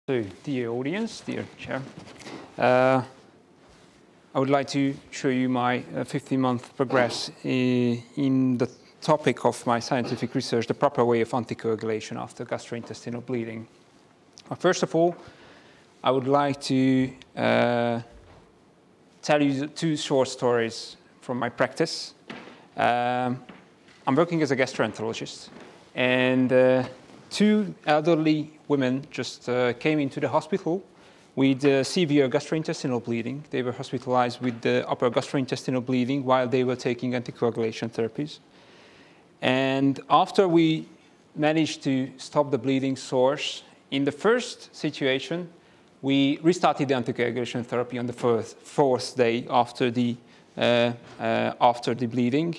So, dear audience, dear chair, I would like to show you my 15-month progress in the topic of my scientific research, the proper way of anticoagulation after gastrointestinal bleeding. First of all, I would like to tell you two short stories from my practice. I'm working as a gastroenterologist, and two elderly women just came into the hospital with severe gastrointestinal bleeding. They were hospitalized with the upper gastrointestinal bleeding while they were taking anticoagulation therapies. And after we managed to stop the bleeding source, in the first situation, we restarted the anticoagulation therapy on the fourth day after the bleeding.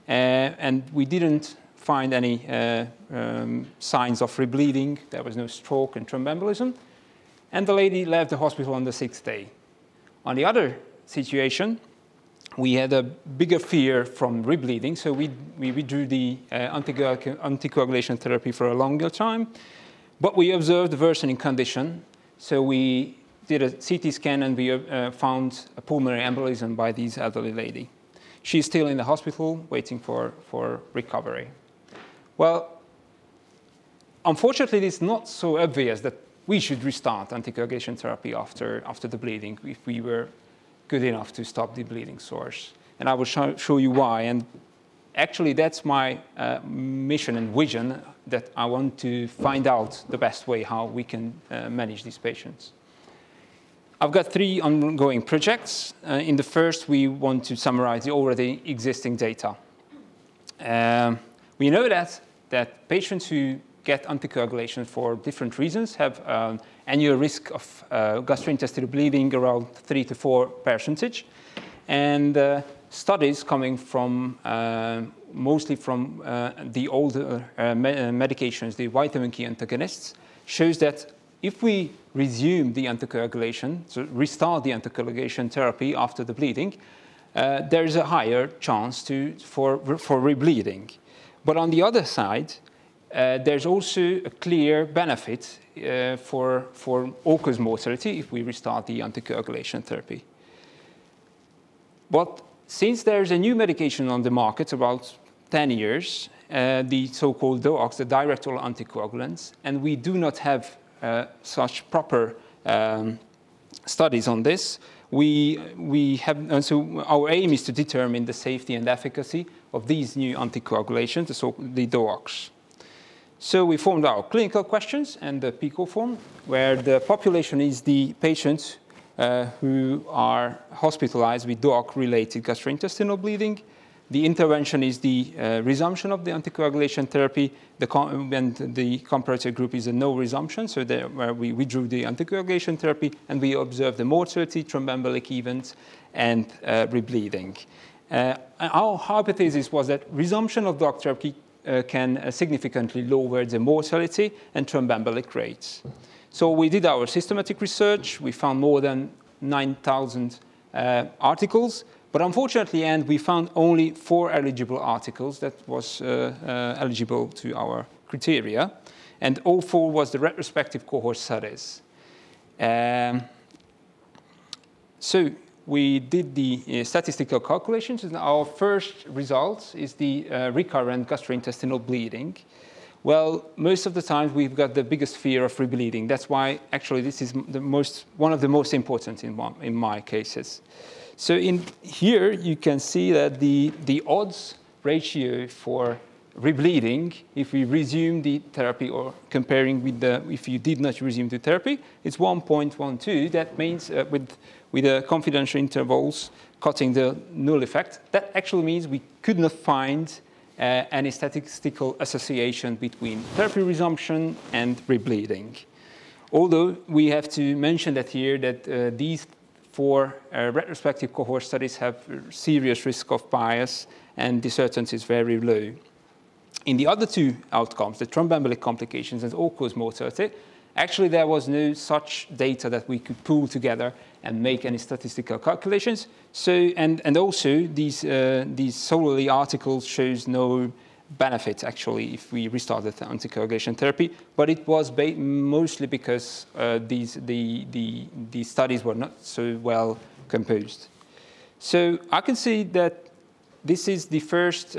And we didn't find any signs of rebleeding. There was no stroke and thromboembolism. And the lady left the hospital on the sixth day. On the other situation, we had a bigger fear from rebleeding, so we withdrew the anticoagulation therapy for a longer time. But we observed the worsening condition, so we did a CT scan and we found a pulmonary embolism by this elderly lady. She's still in the hospital waiting for recovery. Well, unfortunately, it's not so obvious that we should restart anticoagulation therapy after the bleeding if we were good enough to stop the bleeding source. And I will show you why. And actually, that's my mission and vision, that I want to find out the best way how we can manage these patients. I've got three ongoing projects. In the first, we want to summarize the already existing data. We know that patients who get anticoagulation for different reasons have an annual risk of gastrointestinal bleeding around 3 to 4%. And studies coming from mostly from the older medications, the vitamin K antagonists, shows that if we resume the anticoagulation, so restart the anticoagulation therapy after the bleeding, there is a higher chance for rebleeding. But on the other side, there's also a clear benefit for all-cause mortality if we restart the anticoagulation therapy. But since there's a new medication on the market, about 10 years, the so-called DOACs, the direct oral anticoagulants, and we do not have such proper studies on this, so our aim is to determine the safety and efficacy of these new anticoagulations, the DOACs. So we formed our clinical questions and the PICO form, where the population is the patients who are hospitalized with DOAC-related gastrointestinal bleeding. The intervention is the resumption of the anticoagulation therapy, and the comparator group is a no resumption, so there where we withdrew the anticoagulation therapy, and we observed the mortality, thromboembolic events, and rebleeding. Our hypothesis was that resumption of DOAC therapy can significantly lower the mortality and thromboembolic rates. So we did our systematic research. We found more than 9,000 articles. But unfortunately, we found only 4 eligible articles that was eligible to our criteria. And all 4 was the retrospective cohort studies. So we did the statistical calculations. And our first result is the recurrent gastrointestinal bleeding. Well, most of the time, we've got the biggest fear of rebleeding. That's why, actually, this is one of the most important in my cases. So in here, you can see that the odds ratio for rebleeding, if we resume the therapy or comparing with if you did not resume the therapy, it's 1.12. That means with the confidential intervals cutting the null effect, that actually means we could not find any statistical association between therapy resumption and rebleeding. Although we have to mention that here that these 4 retrospective cohort studies have serious risk of bias, and the certainty is very low. In the other 2 outcomes, the thromboembolic complications and all-cause mortality, actually there was no such data that we could pool together and make any statistical calculations. So, and also these scholarly articles shows no benefit, actually, if we restarted the anticoagulation therapy, but it was mostly because the studies were not so well composed. So I can see that this is the first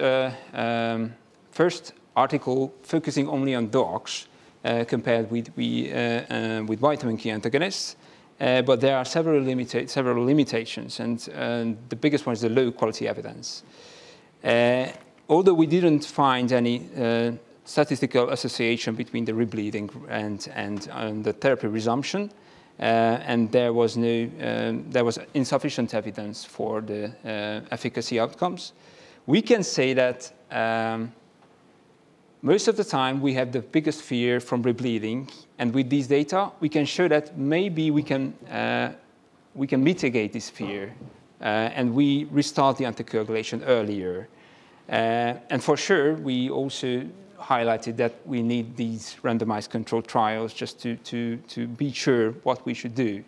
article focusing only on DOACs compared with vitamin K antagonists. But there are several limitations, and the biggest one is the low quality evidence. Although we didn't find any statistical association between the rebleeding and the therapy resumption, and there was insufficient evidence for the efficacy outcomes, we can say that most of the time we have the biggest fear from rebleeding, and with these data we can show that maybe we can mitigate this fear and we restart the anticoagulation earlier. And for sure, we also highlighted that we need these randomized controlled trials just to be sure what we should do.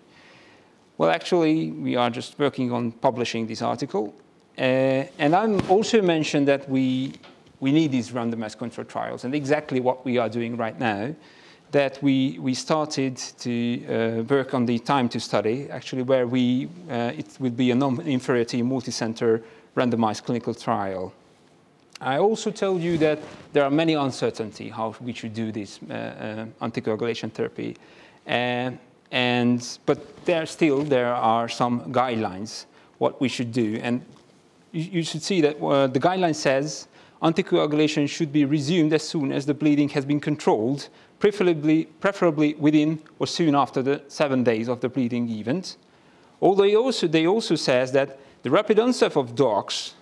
Well, actually, we are just working on publishing this article. And I'm also mentioned that we need these randomized controlled trials, and exactly what we are doing right now, that we started to work on the time to study, actually, where it will be a non-inferiority multi-center randomized clinical trial. I also told you that there are many uncertainties how we should do this anticoagulation therapy. But there are some guidelines what we should do. And you should see that the guideline says anticoagulation should be resumed as soon as the bleeding has been controlled, preferably within or soon after the 7 days of the bleeding event. Although they also says that the rapid onset of DOACs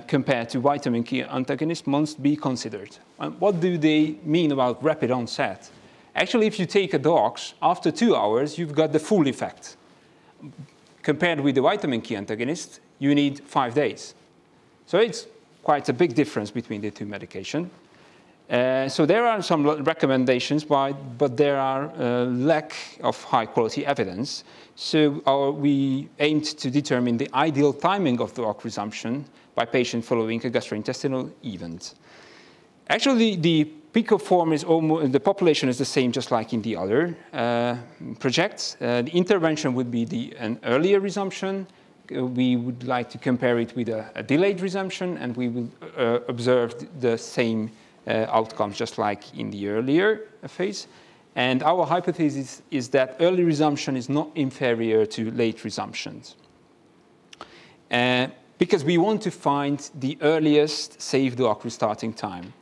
compared to vitamin K antagonists must be considered. And what do they mean about rapid onset? Actually, if you take a DOACs, after 2 hours, you've got the full effect. Compared with the vitamin K antagonist, you need 5 days. So it's quite a big difference between the two medications. So there are some recommendations, but there are lack of high-quality evidence. So we aimed to determine the ideal timing of DOAC resumption by patient following a gastrointestinal event. Actually, the peak of form is almost, the population is the same, just like in the other projects. The intervention would be an earlier resumption. We would like to compare it with a delayed resumption, and we will observe the same outcomes, just like in the earlier phase. And our hypothesis is that early resumption is not inferior to late resumptions. Because we want to find the earliest safe DOAC restarting time.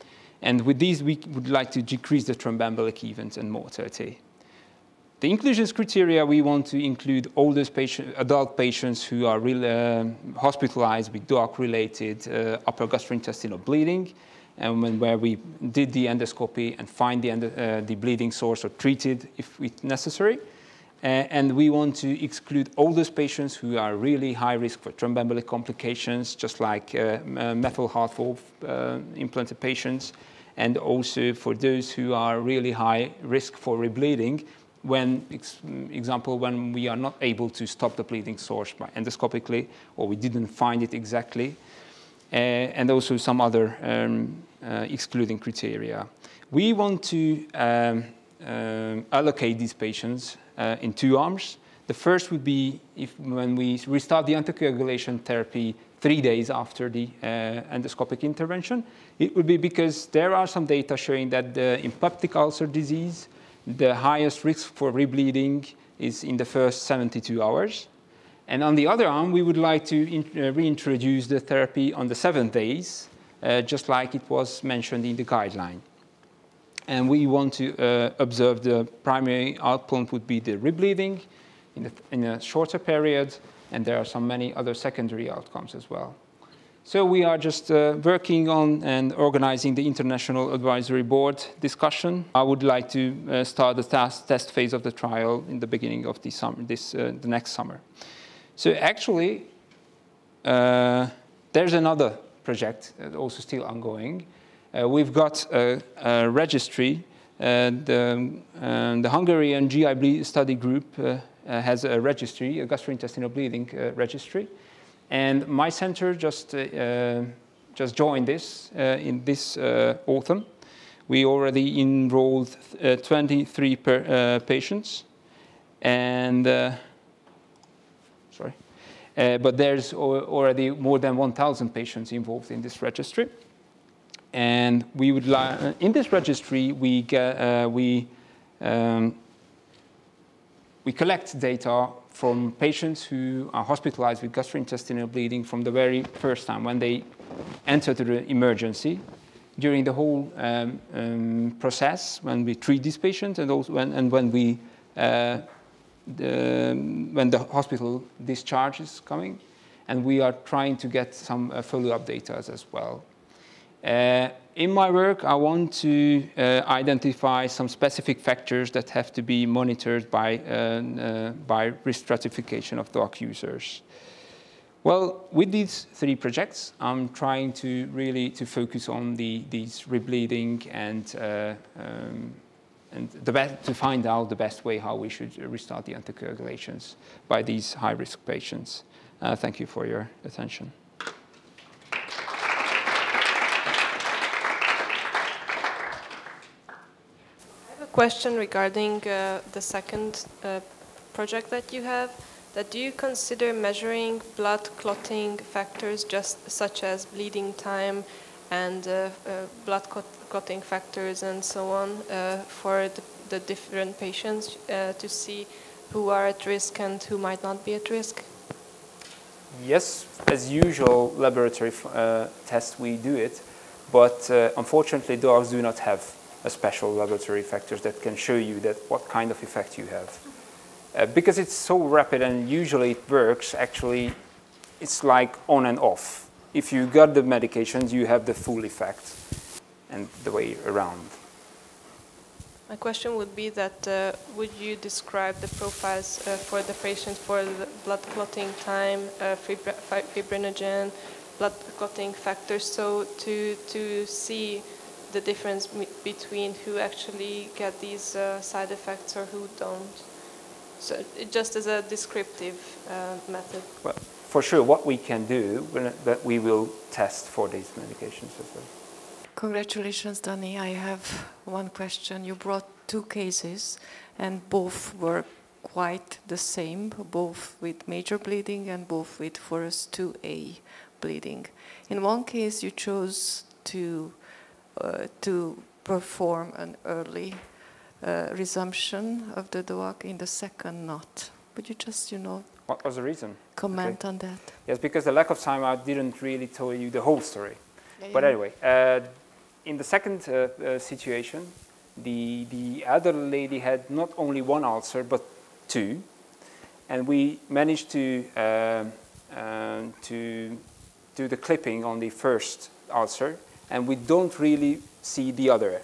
And with these, we would like to decrease the thromboembolic events and mortality. The inclusion criteria, we want to include all those adult patients who are hospitalized with DOAC-related upper gastrointestinal bleeding, and where we did the endoscopy and find the bleeding source or treated if it's necessary. And we want to exclude all those patients who are really high risk for thromboembolic complications, just like methyl heart valve implanted patients, and also for those who are really high risk for rebleeding, when, example, when we are not able to stop the bleeding source by endoscopically, or we didn't find it exactly, and also some other excluding criteria. We want to allocate these patients in 2 arms. The first would be when we restart the anticoagulation therapy 3 days after the endoscopic intervention. It would be because there are some data showing that in peptic ulcer disease, the highest risk for rebleeding is in the first 72 hours. And on the other arm, we would like to reintroduce the therapy on the 7 days, just like it was mentioned in the guideline. And we want to observe the primary outcome would be the rebleeding in a shorter period, and there are many other secondary outcomes as well. So we are just working on and organizing the International Advisory Board discussion. I would like to start the test phase of the trial in the beginning of the summer, the next summer. So actually, there's another project also still ongoing. We've got a registry. The Hungarian GI study group has a registry, a gastrointestinal bleeding registry. And my center just just joined this in this autumn. We already enrolled 23 patients, and but there's already more than 1,000 patients involved in this registry. And we would like, in this registry, we collect data from patients who are hospitalized with gastrointestinal bleeding from the very first time when they enter the emergency, during the whole process when we treat these patients, and also when the hospital discharge is coming, and we are trying to get some follow-up data as well. In my work, I want to identify some specific factors that have to be monitored by risk stratification of DOAC users. Well, with these 3 projects, I'm trying to really focus on these rebleeding and to find out the best way how we should restart the anticoagulations by these high-risk patients. Thank you for your attention. Question regarding the second project that you have. That do you consider measuring blood clotting factors, just such as bleeding time and blood clotting factors and so on, for the different patients to see who are at risk and who might not be at risk? Yes, as usual, laboratory tests we do it, but unfortunately, DOACs do not have a special laboratory factors that can show you that what kind of effect you have. Because it's so rapid and usually it works, actually, it's like on and off. If you got the medications, you have the full effect, and the way around. My question would be that would you describe the profiles for the patient for the blood clotting time, fibrinogen, blood clotting factors, so to see the difference between who actually get these side effects or who don't? So just as a descriptive method. Well, for sure, what we can do, that we will test for these medications as well. Congratulations, Dani. I have one question. You brought 2 cases, and both were quite the same, both with major bleeding and both with Forest 2A bleeding. In one case, you chose to perform an early resumption of the DOAC, in the second not. Would you just, what was the reason? Comment on that? Yes, because the lack of time, I didn't really tell you the whole story. Yeah, but anyway, in the second situation, the elderly lady had not only 1 ulcer, but 2. And we managed to do the clipping on the first ulcer, and we don't really see the other.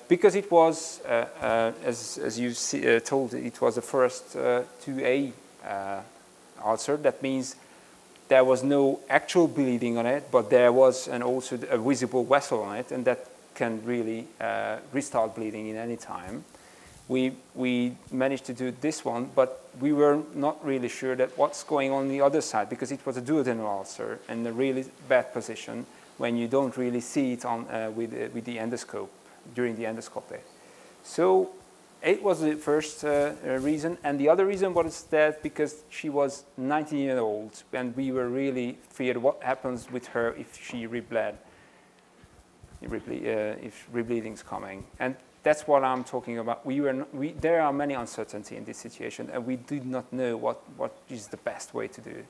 Because it was, as you told, it was the first 2A ulcer. That means there was no actual bleeding on it, but there was also a visible vessel on it, and that can really restart bleeding in any time. We managed to do this one, but we were not really sure that what's going on the other side, because it was a duodenal ulcer in a really bad position when you don't really see it on with the endoscope, during the endoscopy. So it was the first reason, and the other reason was that because she was 19 years old, and we were really feared what happens with her if she rebled, if rebleeding is coming. And that's what I'm talking about. There are many uncertainties in this situation, and we did not know what is the best way to do.